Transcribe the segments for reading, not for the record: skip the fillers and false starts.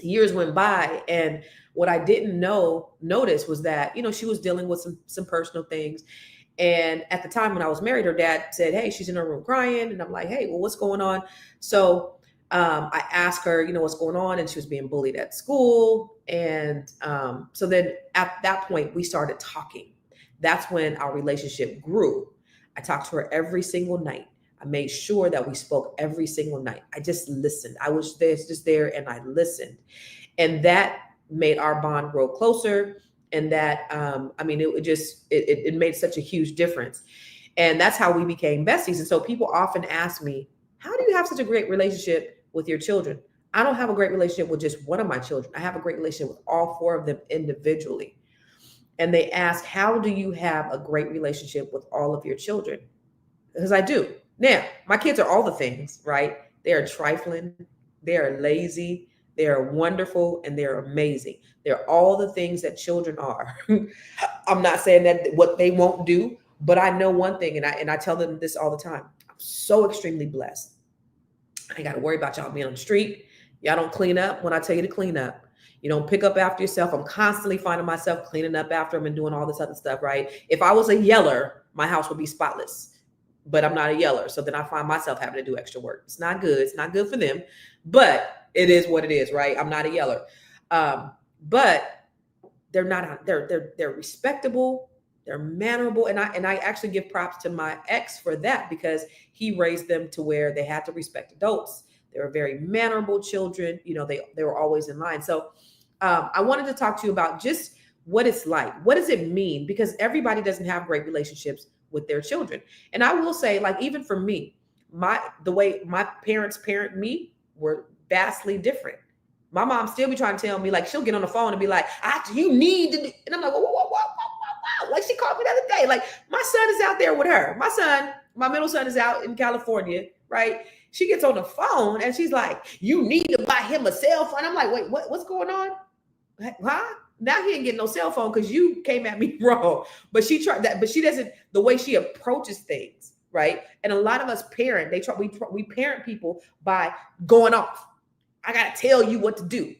Years went by, and what I didn't notice was that, she was dealing with some personal things. And at the time when I was married, her dad said, "Hey, she's in her room crying." And I'm like, "Hey, well, what's going on?" So I asked her, what's going on, and she was being bullied at school. And so then at that point, we started talking. That's when our relationship grew. I talked to her every single night. I made sure that we spoke every single night. I just listened. I was there, just there, and I listened. And that made our bond grow closer. And that, it made such a huge difference. And that's how we became besties. And so people often ask me, "How do you have such a great relationship with your children?" I don't have a great relationship with just one of my children. I have a great relationship with all four of them individually. And they ask, "How do you have a great relationship with all of your children?" Because I do. Now, my kids are all the things, right? They are trifling, they are lazy, they are wonderful, and they're amazing. They're all the things that children are. I'm not saying that what they won't do, but I know one thing, and I tell them this all the time. I'm so extremely blessed. I ain't got to worry about y'all being on the street. Y'all don't clean up when I tell you to clean up. You don't pick up after yourself. I'm constantly finding myself cleaning up after them and doing all this other stuff, right? If I was a yeller, my house would be spotless, but I'm not a yeller. So then I find myself having to do extra work. It's not good. It's not good for them, but it is what it is, right? I'm not a yeller. But they're not, they're respectable. They're mannerable. And I actually give props to my ex for that, because he raised them to where they had to respect adults. They were very mannerable children. They were always in line. So I wanted to talk to you about just what it's like. What does it mean? Because everybody doesn't have great relationships with their children. And I will say, like, even for me, the way my parents parent me were vastly different. My mom still be trying to tell me, like, she'll get on the phone and be like, "You need to do," and I'm like, whoa, whoa, whoa, whoa, whoa, whoa. Like, she called me the other day. Like, my son is out there with her. My middle son is out in California, right? She gets on the phone and she's like, "You need to buy him a cell phone." I'm like, "Wait, what's going on? Huh?" Now he ain't getting no cell phone because you came at me wrong. But she tried that, but she doesn't, the way she approaches things, right? And a lot of us parent, we parent people by going off. "I gotta tell you what to do."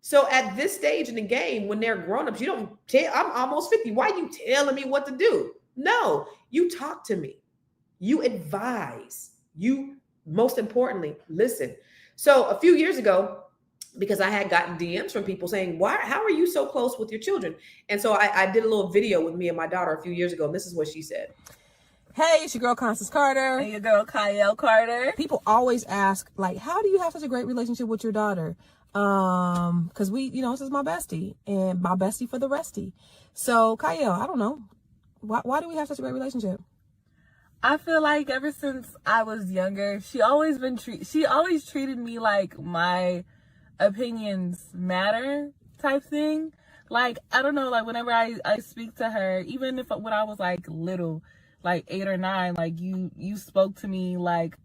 So at this stage in the game, when they're grown-ups, you don't tell. I'm almost 50. Why are you telling me what to do? No, you talk to me. You advise. You, most importantly, listen. So a few years ago, because I had gotten DMs from people saying, how are you so close with your children?" And so I did a little video with me and my daughter a few years ago, and this is what she said. Hey, it's your girl Constance Carter. And your girl Kyle Carter. People always ask, like, how do you have such a great relationship with your daughter? Because this is my bestie, and my bestie for the restie. So, Kyle, I don't know. Why do we have such a great relationship? I feel like ever since I was younger, she always treated me like my opinions matter type thing. Like, I don't know, like, whenever I speak to her, even when I was like little, like 8 or 9, like you spoke to me like,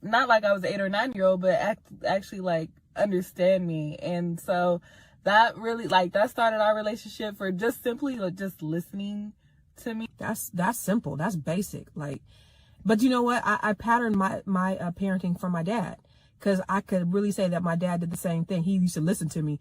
not like I was an 8 or 9-year-old, but actually like understand me. And so that really, like, that started our relationship, for just simply like just listening to me. That's simple. That's basic. Like, but you know what? I patterned my parenting from my dad, because I could really say that my dad did the same thing. He used to listen to me.